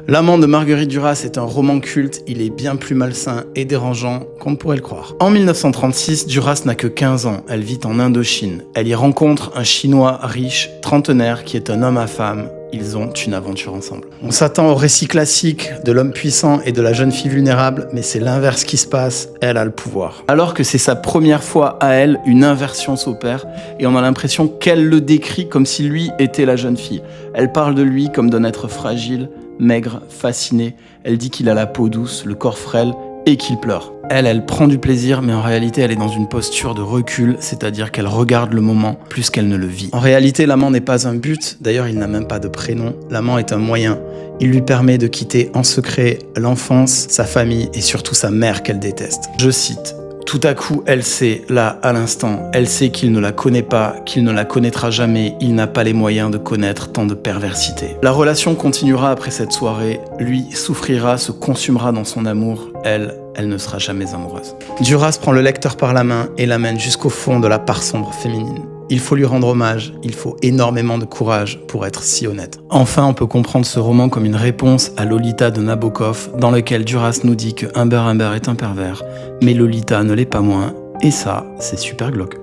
L'amant de Marguerite Duras est un roman culte, il est bien plus malsain et dérangeant qu'on ne pourrait le croire. En 1936, Duras n'a que 15 ans, elle vit en Indochine. Elle y rencontre un Chinois riche, trentenaire, qui est un homme à femme. Ils ont une aventure ensemble. On s'attend au récit classique de l'homme puissant et de la jeune fille vulnérable, mais c'est l'inverse qui se passe, elle a le pouvoir. Alors que c'est sa première fois à elle, une inversion s'opère et on a l'impression qu'elle le décrit comme si lui était la jeune fille. Elle parle de lui comme d'un être fragile, maigre, fasciné. Elle dit qu'il a la peau douce, le corps frêle et qu'il pleure. Elle prend du plaisir, mais en réalité, elle est dans une posture de recul, c'est-à-dire qu'elle regarde le moment plus qu'elle ne le vit. En réalité, l'amant n'est pas un but, d'ailleurs, il n'a même pas de prénom. L'amant est un moyen. Il lui permet de quitter en secret l'enfance, sa famille et surtout sa mère qu'elle déteste. Je cite. Tout à coup, elle sait, là, à l'instant, elle sait qu'il ne la connaît pas, qu'il ne la connaîtra jamais, il n'a pas les moyens de connaître tant de perversité. La relation continuera après cette soirée, lui souffrira, se consumera dans son amour, elle ne sera jamais amoureuse. Duras prend le lecteur par la main et l'amène jusqu'au fond de la part sombre féminine. Il faut lui rendre hommage, il faut énormément de courage pour être si honnête. Enfin, on peut comprendre ce roman comme une réponse à Lolita de Nabokov, dans lequel Duras nous dit que Humbert est un pervers, mais Lolita ne l'est pas moins, et ça, c'est super glauque.